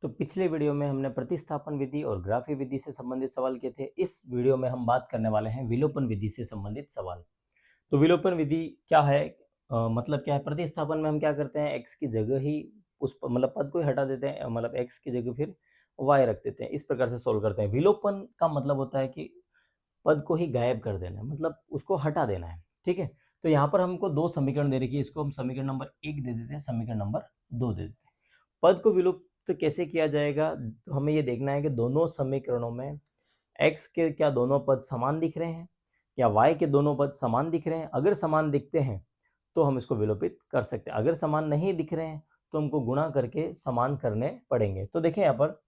तो पिछले वीडियो में हमने प्रतिस्थापन विधि और ग्राफी विधि से संबंधित सवाल किए थे। इस वीडियो में हम बात करने वाले हैं विलोपन विधि से संबंधित सवाल। तो विलोपन विधि क्या है? मतलब क्या है? प्रतिस्थापन में हम क्या करते हैं, एक्स की जगह ही उस मतलब पद को ही हटा देते हैं, मतलब एक्स की जगह फिर वाई रख देते हैं। इस प्रकार से सोल्व करते हैं। विलोपन का मतलब होता है कि पद को ही गायब कर देना है, मतलब उसको हटा देना है। ठीक है, तो यहाँ पर हमको दो समीकरण दे रखी है, इसको हम समीकरण नंबर 1 दे देते हैं, समीकरण नंबर 2 दे देते हैं। पद को विलुप्त कैसे किया जाएगा? तो हमें ये देखना है कि दोनों समीकरणों में x के क्या दोनों पद समान दिख रहे हैं या y के दोनों पद समान दिख रहे हैं। अगर समान दिखते हैं तो हम इसको विलोपित कर सकते हैं। अगर समान नहीं दिख रहे हैं तो हमको गुणा करके समान करने पड़ेंगे। तो देखें यहाँ पर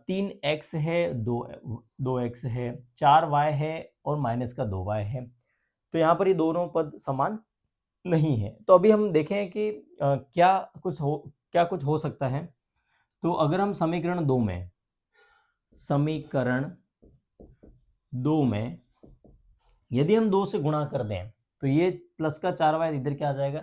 3x है, दो एक्स है, 4y है और माइनस का 2y है। तो यहाँ पर ये दोनों पद समान नहीं है। तो अभी हम देखें कि क्या कुछ हो सकता है। तो अगर हम समीकरण दो में यदि हम 2 से गुणा कर दें तो ये प्लस का 4y इधर क्या आ जाएगा,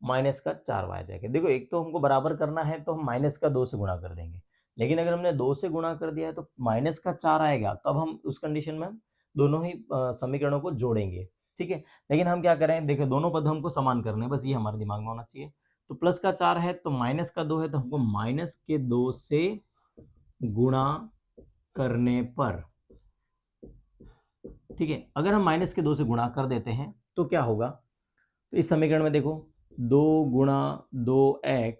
माइनस का 4y आ जाएगा। देखो, एक तो हमको बराबर करना है तो हम माइनस का 2 से गुणा कर देंगे, लेकिन अगर हमने 2 से गुणा कर दिया है तो माइनस का 4 आएगा। तब हम उस कंडीशन में हम दोनों ही समीकरणों को जोड़ेंगे। ठीक है, लेकिन हम क्या करें, देखो दोनों पद हमको समान करने हैं, बस ये हमारे दिमाग में होना चाहिए। तो प्लस का 4 है तो माइनस का 2 है, तो हमको माइनस के 2 से गुणा करने पर, ठीक है, अगर हम माइनस के 2 से गुणा कर देते हैं तो क्या होगा। तो इस समीकरण में देखो, 2 गुणा 2x,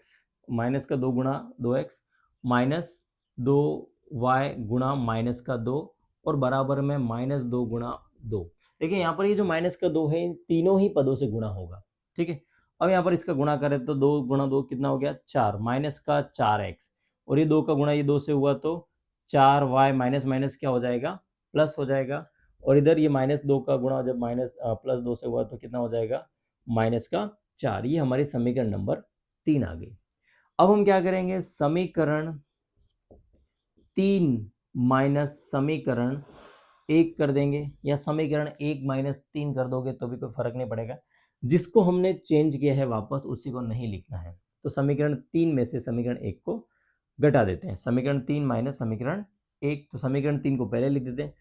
माइनस का 2 गुणा 2x माइनस 2y गुणा माइनस का 2 और बराबर में माइनस 2 गुणा 2। देखिए यहाँ पर ये जो माइनस का 2 है इन तीनों ही पदों से गुणा होगा। ठीक है, अब यहाँ पर इसका गुणा करें तो 2 गुणा 2 कितना हो गया, 4, माइनस का 4x और ये 2 का गुणा ये 2 से हुआ तो 4y माइनस माइनस क्या हो जाएगा, प्लस हो जाएगा। और इधर ये माइनस 2 का गुणा जब माइनस प्लस 2 से हुआ तो कितना हो जाएगा, माइनस का 4। ये हमारी समीकरण नंबर 3 आ गई। अब हम क्या करेंगे, समीकरण 3 माइनस समीकरण 1 कर देंगे, या समीकरण 1 माइनस 3 कर दोगे तो भी कोई फर्क नहीं पड़ेगा। जिसको हमने चेंज किया है वापस उसी को नहीं लिखना है। तो समीकरण 3 में से समीकरण 1 को घटा देते हैं। समीकरण 3 माइनस समीकरण 1, तो समीकरण 3 को पहले लिख देते हैं,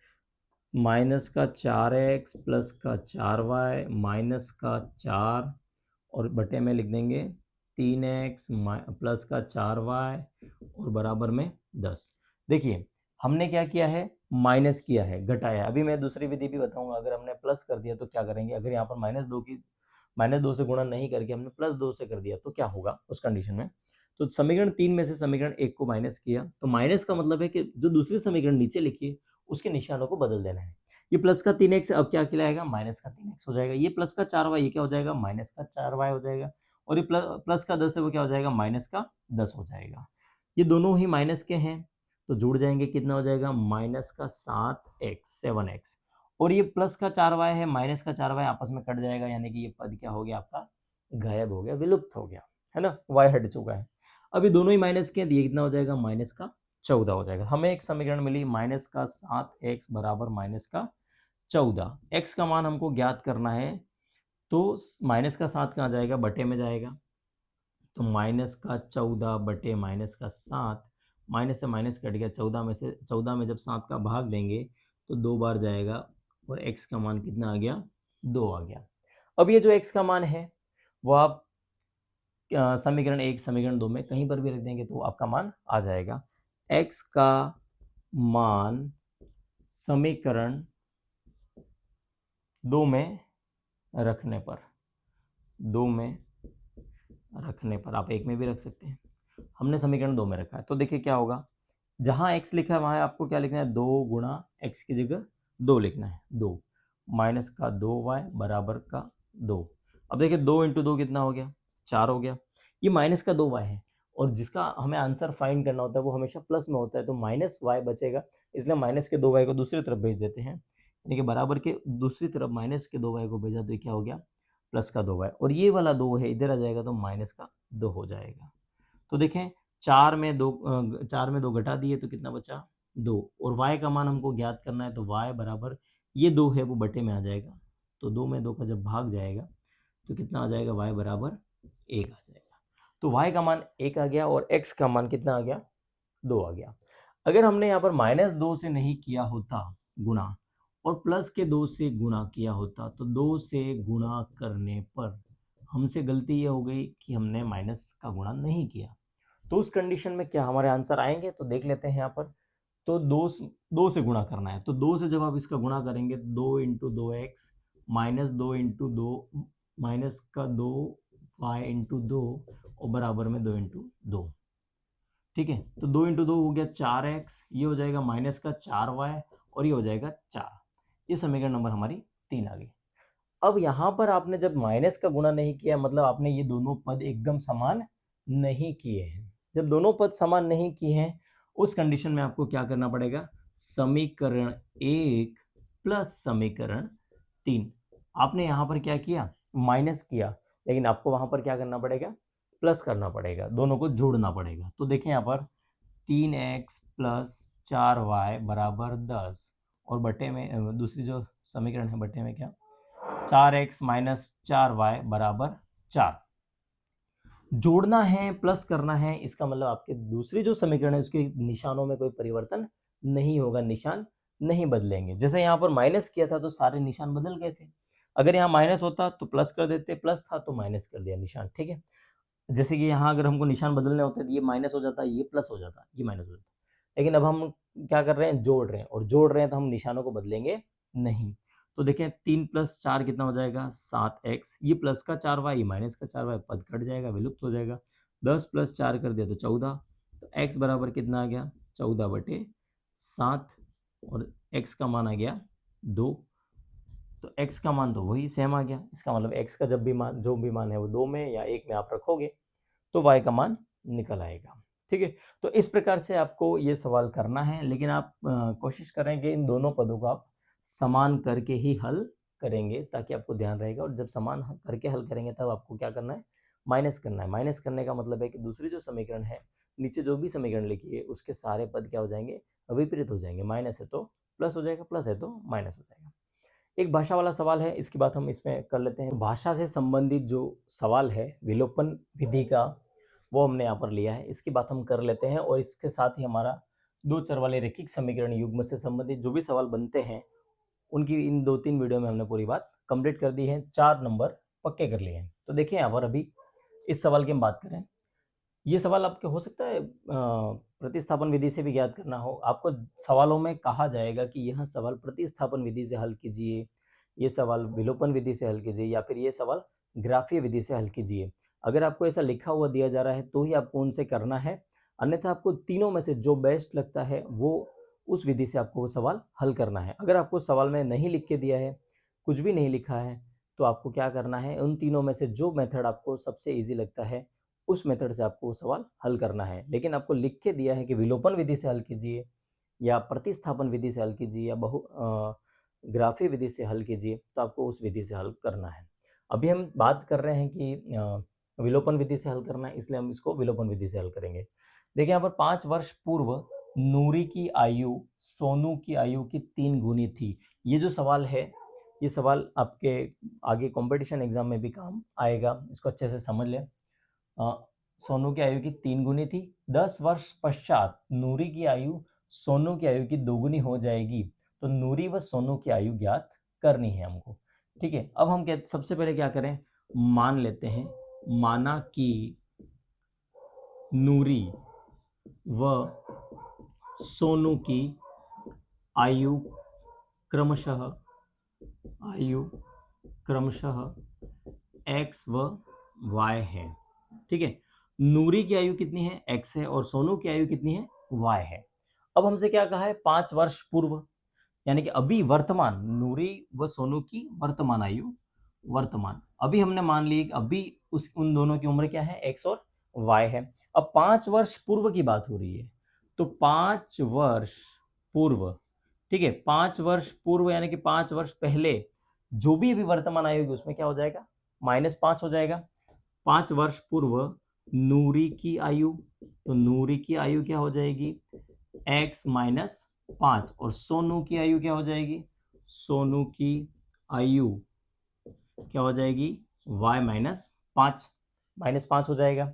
माइनस का 4x प्लस का 4y माइनस का 4 और बटे में लिख देंगे 3x प्लस का 4y और बराबर में 10। देखिए हमने क्या किया है, माइनस किया है, घटाया है। अभी मैं दूसरी विधि भी बताऊंगा। अगर हमने प्लस कर दिया तो क्या करेंगे, अगर यहाँ पर माइनस 2 से गुणा नहीं करके हमने प्लस 2 से कर दिया तो क्या होगा उस कंडीशन में। तो समीकरण 3 में से समीकरण 1 को माइनस किया, तो माइनस का मतलब है कि जो दूसरी समीकरण नीचे लिखी उसके निशानों को बदल देना है। ये प्लस का 3x अब क्या कहलाएगा, माइनस का 3x हो जाएगा। ये प्लस का 4y ये क्या हो जाएगा, माइनस का 4y हो जाएगा। और ये प्लस का 10 है वो क्या हो जाएगा, माइनस का 10 हो जाएगा। ये दोनों ही माइनस के हैं तो जुड़ जाएंगे, कितना हो जाएगा, माइनस का 7x। और ये प्लस का 4y है, माइनस का 4y आपस में कट जाएगा, यानी कि ये पद क्या हो गया, आपका गायब हो गया, विलुप्त हो गया, है ना, y हट चुका है। अभी दोनों ही माइनस के हैं, ये कितना हो जाएगा, माइनस का 14 हो जाएगा। हमें एक समीकरण मिली, माइनस का 7x बराबर माइनस का 14। x का मान हमको ज्ञात करना है, तो माइनस का 7 कहाँ जाएगा, बटे में जाएगा। तो माइनस का 14 बटे माइनस का 7, माइनस से माइनस कट गया, 14 में से 14 में जब 7 का भाग देंगे तो 2 बार जाएगा और x का मान कितना आ गया, 2 आ गया। अब ये जो x का मान है वो आप समीकरण 1 समीकरण 2 में कहीं पर भी रख देंगे तो आपका मान आ जाएगा। x का मान समीकरण 2 में रखने पर, 2 में रखने पर आप 1 में भी रख सकते हैं। हमने समीकरण 2 में रखा है तो देखिए क्या होगा, जहां x लिखा है वहां आपको क्या लिखना है, 2 गुणा x की जगह 2 लिखना है, 2 माइनस का 2y बराबर का 2। अब देखिए 2 इंटू 2 कितना हो गया, 4 हो गया। ये माइनस का 2y है और जिसका हमें आंसर फाइंड करना होता है वो हमेशा प्लस में होता है, तो माइनस y बचेगा, इसलिए माइनस के 2y को दूसरी तरफ भेज देते हैं, यानी कि बराबर के दूसरी तरफ माइनस के 2y को भेजा तो ये क्या हो गया, प्लस का 2y। और ये वाला 2 है इधर आ जाएगा तो माइनस का 2 हो जाएगा। तो देखें 4 में 2 घटा दिए तो कितना बचा, 2। और y का मान हमको ज्ञात करना है तो y बराबर ये 2 है वो बटे में आ जाएगा, तो 2 में 2 का जब भाग जाएगा तो कितना आ जाएगा, y बराबर 1 आ जाएगा। तो y का मान 1 आ गया और x का मान कितना आ गया, 2 आ गया। अगर हमने यहाँ पर -2 से नहीं किया होता गुणा और +2 से गुणा किया होता तो 2 से गुणा करने पर हमसे गलती ये हो गई कि हमने माइनस का गुणा नहीं किया। तो उस कंडीशन में क्या हमारे आंसर आएंगे, तो देख लेते हैं यहाँ पर। तो 2 से गुणा करना है, तो 2 से जब आप इसका गुणा करेंगे 2 इंटू 2x -2 इंटू 2 माइनस का 2 y इंटू 2 और बराबर में 2 इंटू 2। ठीक है, तो 2 इंटू 2 हो गया 4x, ये हो जाएगा माइनस का 4y और ये हो जाएगा 4। ये समीकरण नंबर हमारी 3 आ गई। अब यहाँ पर आपने जब माइनस का गुणा नहीं किया, मतलब आपने ये दोनों पद एकदम समान नहीं किए हैं। जब दोनों पद समान नहीं किए हैं, उस कंडीशन में आपको क्या करना पड़ेगा, समीकरण 1 प्लस समीकरण 3। आपने यहाँ पर क्या किया, माइनस किया, लेकिन आपको वहां पर क्या करना पड़ेगा, प्लस करना पड़ेगा, दोनों को जोड़ना पड़ेगा। तो देखें यहाँ पर 3x प्लस 4y बराबर 10 और बटे में दूसरी जो समीकरण है बटे में क्या, 4x माइनस 4y बराबर 4। जोड़ना है, प्लस करना है, इसका मतलब आपके दूसरी जो समीकरण है उसके निशानों में कोई परिवर्तन नहीं होगा, निशान नहीं बदलेंगे। जैसे यहाँ पर माइनस किया था तो सारे निशान बदल गए थे। अगर यहाँ माइनस होता तो प्लस कर देते, प्लस था तो माइनस कर दिया निशान। ठीक है, जैसे कि यहाँ अगर हमको निशान बदलने होते तो ये माइनस हो जाता, ये प्लस हो जाता, ये माइनस हो जाता। लेकिन अब हम क्या कर रहे हैं, जोड़ रहे हैं, और जोड़ रहे हैं तो हम निशानों को बदलेंगे नहीं। तो देखें 3 + 4 कितना हो जाएगा, 7x, ये प्लस का 4y, माइनस का 4y, पद कट जाएगा, विलुप्त हो जाएगा। 10 + 4 कर दिया तो 14, तो x बराबर कितना आ गया, 14/7 और x का मान आ गया 2। तो x का मान तो वही सेम आ गया। इसका मतलब x का जब भी मान, जो भी मान है वो 2 में या 1 में आप रखोगे तो y का मान निकल आएगा। ठीक है, तो इस प्रकार से आपको ये सवाल करना है, लेकिन आप कोशिश करें कि इन दोनों पदों को आप समान करके ही हल करेंगे, ताकि आपको ध्यान रहेगा। और जब समान करके हल करेंगे तब आपको क्या करना है, माइनस करना है। माइनस करने का मतलब है कि दूसरी जो समीकरण है, नीचे जो भी समीकरण लिखी है उसके सारे पद क्या हो जाएंगे, विपरीत हो जाएंगे। माइनस है तो प्लस हो जाएगा, प्लस है तो माइनस हो जाएगा। एक भाषा वाला सवाल है, इसकी बात हम इसमें कर लेते हैं। भाषा से संबंधित जो सवाल है विलोपन विधि का, वो हमने यहाँ पर लिया है, इसकी बात हम कर लेते हैं। और इसके साथ ही हमारा 2 चर वाले रैखिक समीकरण युग्म से संबंधित जो भी सवाल बनते हैं उनकी इन 2-3 वीडियो में हमने पूरी बात कंप्लीट कर दी है, 4 नंबर पक्के कर लिए हैं। तो देखिए यहाँ पर अभी इस सवाल की हम बात करें, ये सवाल आपके हो सकता है प्रतिस्थापन विधि से भी ज्ञात करना हो। आपको सवालों में कहा जाएगा कि यह सवाल प्रतिस्थापन विधि से हल कीजिए, ये सवाल विलोपन विधि से हल कीजिए, या फिर ये सवाल ग्राफीय विधि से हल कीजिए। अगर आपको ऐसा लिखा हुआ दिया जा रहा है तो ही आपको उनसे करना है, अन्यथा आपको तीनों में से जो बेस्ट लगता है वो उस विधि से आपको वो सवाल हल करना है। अगर आपको सवाल में नहीं लिख के दिया है, कुछ भी नहीं लिखा है, तो आपको क्या करना है, उन तीनों में से जो मेथड आपको सबसे ईजी लगता है उस मेथड से आपको वो सवाल हल करना है। लेकिन आपको लिख के दिया है कि विलोपन विधि से हल कीजिए, या प्रतिस्थापन विधि से हल कीजिए, या ग्राफीय विधि से हल कीजिए, तो आपको उस विधि से हल करना है। अभी हम बात कर रहे हैं कि विलोपन विधि से हल करना है, इसलिए हम इसको विलोपन विधि से हल करेंगे। देखिए यहाँ पर 5 वर्ष पूर्व नूरी की आयु सोनू की आयु की 3 गुनी थी। ये जो सवाल है, ये सवाल आपके आगे कंपटीशन एग्जाम में भी काम आएगा, इसको अच्छे से समझ लें। सोनू की आयु की 3 गुनी थी, 10 वर्ष पश्चात नूरी की आयु सोनू की आयु की 2 गुनी हो जाएगी। तो नूरी व सोनू की आयु ज्ञात करनी है हमको। ठीक है, अब हम सबसे पहले क्या करें, मान लेते हैं, माना कि नूरी व सोनू की आयु क्रमशः x व y है। ठीक है, नूरी की आयु कितनी है, x है, और सोनू की आयु कितनी है, y है। अब हमसे क्या कहा है, 5 वर्ष पूर्व, यानी कि अभी वर्तमान, नूरी व सोनू की वर्तमान आयु, वर्तमान अभी हमने मान ली अभी उन दोनों की उम्र क्या है, x और y है। अब 5 वर्ष पूर्व की बात हो रही है, तो 5 वर्ष पूर्व, ठीक है, 5 वर्ष पूर्व यानी कि 5 वर्ष पहले जो भी अभी वर्तमान आयु उसमें क्या हो जाएगा, -5 हो जाएगा। 5 वर्ष पूर्व नूरी की आयु, तो नूरी की आयु क्या हो जाएगी, x - 5, और सोनू की आयु क्या हो जाएगी, सोनू की आयु क्या हो जाएगी, y - 5, -5 हो जाएगा।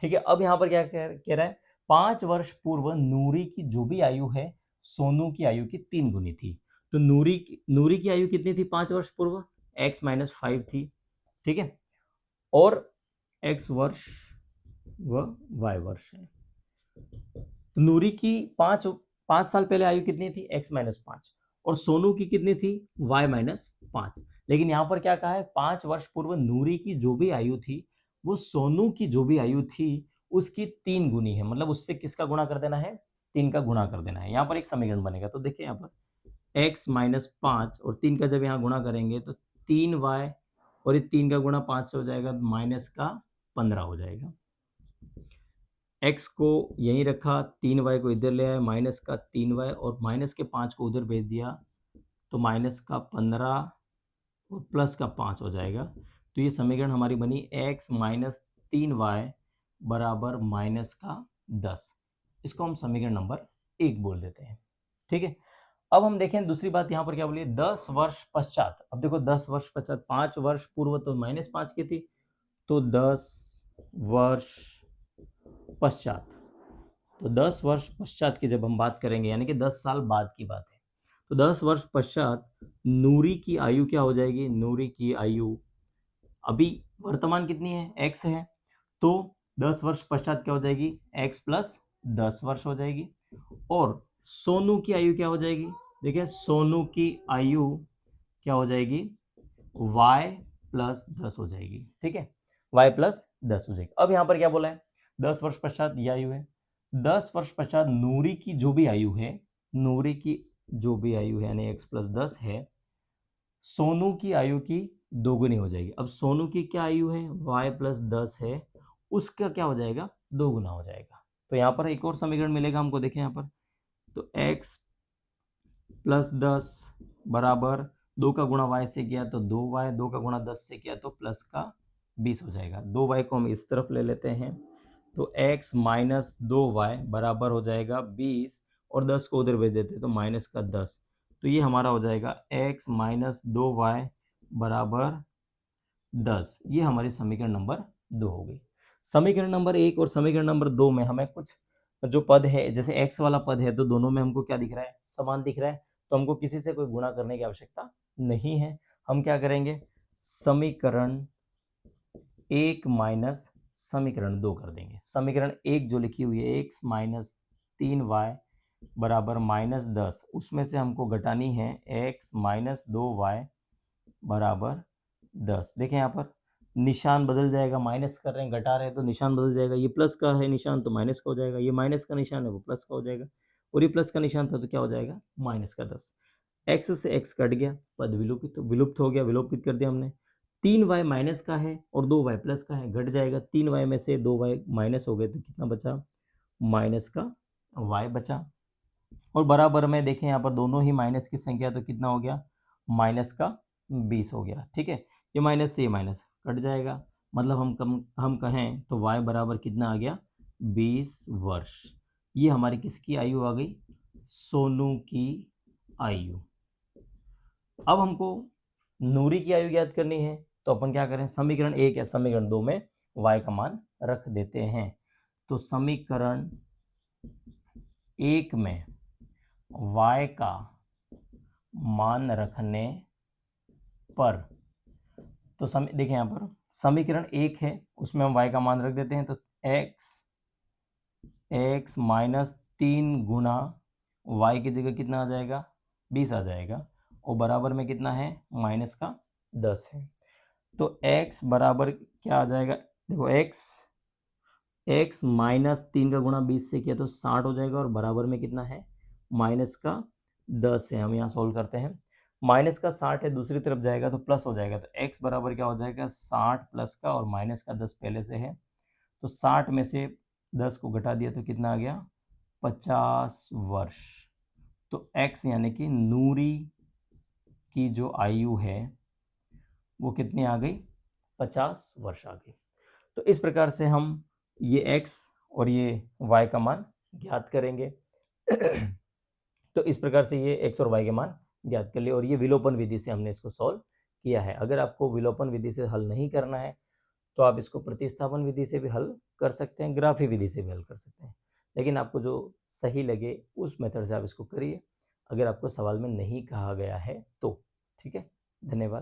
ठीक है, अब यहाँ पर क्या कह रहा है, 5 वर्ष पूर्व नूरी की जो भी आयु है सोनू की आयु की 3 गुनी थी। तो नूरी की आयु कितनी थी 5 वर्ष पूर्व? x माइनस 5 थी, ठीक है, और x वर्ष व y वर्ष है। तो नूरी की 5 साल पहले आयु कितनी थी? x माइनस 5, और सोनू की कितनी थी? y minus 5। लेकिन यहां पर क्या कहा है? 5 वर्ष पूर्व नूरी की जो भी आयु थी वो सोनू की जो भी आयु थी उसकी 3 गुनी है, मतलब उससे किसका गुणा कर देना है? 3 का गुणा कर देना है। यहाँ पर एक समीकरण बनेगा, तो देखिए यहाँ पर x माइनस 5 और 3 का जब यहाँ गुणा करेंगे तो 3y, और ये 3 का गुणा 5 से हो जाएगा, माइनस का 15 हो जाएगा। x को यहीं रखा, 3y को इधर ले आया, माइनस का 3y, और माइनस के 5 को उधर भेज दिया तो माइनस का 15 और प्लस का 5 हो जाएगा। तो ये समीकरण हमारी बनी x माइनस 3y बराबर माइनस का 10। इसको हम समीकरण नंबर 1 बोल देते हैं, ठीक है। अब हम देखें दूसरी बात यहाँ पर क्या बोलिए, 10 वर्ष पश्चात। अब देखो 10 वर्ष पश्चात, 5 वर्ष पूर्व तो माइनस 5 की थी, तो 10 वर्ष पश्चात, तो 10 वर्ष पश्चात की जब हम बात करेंगे यानी कि 10 साल बाद की बात है, तो 10 वर्ष पश्चात नूरी की आयु क्या हो जाएगी? नूरी की आयु अभी वर्तमान कितनी है? x है, तो 10 वर्ष पश्चात क्या हो जाएगी? x प्लस 10 वर्ष हो जाएगी। और सोनू की आयु क्या हो जाएगी? देखिए सोनू की आयु क्या हो जाएगी? y प्लस 10 हो जाएगी, ठीक है, y प्लस 10 हो जाएगी। अब यहाँ पर क्या बोला है? 10 वर्ष पश्चात ये आयु है, 10 वर्ष पश्चात नूरी की जो भी आयु है, नूरी की जो भी आयु है यानी x प्लस 10 है, सोनू की आयु की दोगुनी हो जाएगी। अब सोनू की क्या आयु है? y प्लस 10 है, उसका क्या हो जाएगा? दोगुना हो जाएगा। तो यहाँ पर एक और समीकरण मिलेगा हमको, देखें यहाँ पर, तो x प्लस 10 बराबर 2 का गुणा y से किया तो 2y, 2 का गुणा 10 से किया तो प्लस का 20 हो जाएगा। 2y को हम इस तरफ ले लेते हैं, तो x माइनस 2y बराबर हो जाएगा 20, और 10 को उधर भेज देते हैं तो माइनस का 10। तो ये हमारा हो जाएगा x माइनस 2y बराबर 10। ये हमारी समीकरण नंबर 2 हो गई। समीकरण नंबर 1 और समीकरण नंबर 2 में हमें कुछ जो पद है, जैसे x वाला पद है तो दोनों में हमको क्या दिख रहा है? समान दिख रहा है, तो हमको किसी से कोई गुणा करने की आवश्यकता नहीं है। हम क्या करेंगे? समीकरण 1 माइनस समीकरण 2 कर देंगे। समीकरण 1 जो लिखी हुई है x माइनस 3y बराबर माइनस 10, उसमें से हमको घटानी है x माइनस 2y बराबर 10। देखें यहाँ पर निशान बदल जाएगा, माइनस कर रहे हैं, घटा रहे हैं तो निशान बदल जाएगा। ये प्लस का है निशान तो माइनस का हो जाएगा, ये माइनस का निशान है वो प्लस का हो जाएगा, और ये प्लस का निशान था तो क्या हो जाएगा? माइनस का 10। एक्स से एक्स कट गया, पद विलुप्त हो गया, विलोपित कर दिया हमने। 3y माइनस का है और 2y प्लस का है, घट जाएगा। 3y में से 2y माइनस हो गए तो कितना बचा? माइनस का y बचा। और बराबर में देखें यहाँ पर दोनों ही माइनस की संख्या, तो कितना हो गया? माइनस का 20 हो गया, ठीक है। ये माइनस से ये माइनस कट जाएगा, मतलब हम कहें तो y बराबर कितना आ गया? 20 वर्ष। ये हमारी किसकी आयु आ गई? सोनू की आयु। अब हमको नूरी की आयु ज्ञात करनी है, तो अपन क्या करें? समीकरण 1 या समीकरण 2 में y का मान रख देते हैं। तो समीकरण 1 में y का मान रखने पर, तो देखिए यहाँ पर समीकरण 1 है, उसमें हम y का मान रख देते हैं, तो x माइनस 3 गुना y की जगह कितना आ जाएगा? 20 आ जाएगा, और बराबर में कितना है? माइनस का 10 है। तो x बराबर क्या आ जाएगा? देखो x माइनस 3 का गुणा 20 से किया तो 60 हो जाएगा, और बराबर में कितना है? माइनस का 10 है। हम यहाँ सोल्व करते हैं, माइनस का 60 है, दूसरी तरफ जाएगा तो प्लस हो जाएगा, तो x बराबर क्या हो जाएगा? 60 प्लस का, और माइनस का 10 पहले से है, तो 60 में से 10 को घटा दिया तो कितना आ गया? 50 वर्ष। तो x यानी कि नूरी की जो आयु है वो कितनी आ गई? 50 वर्ष आ गई। तो इस प्रकार से हम ये x और ये y का मान ज्ञात करेंगे। तो इस प्रकार से ये x और y के मान ज्ञात कर लिए, और ये विलोपन विधि से हमने इसको सॉल्व किया है। अगर आपको विलोपन विधि से हल नहीं करना है तो आप इसको प्रतिस्थापन विधि से भी हल कर सकते हैं, ग्राफी विधि से भी हल कर सकते हैं। लेकिन आपको जो सही लगे उस मेथड से आप इसको करिए, अगर आपको सवाल में नहीं कहा गया है तो। ठीक है, धन्यवाद।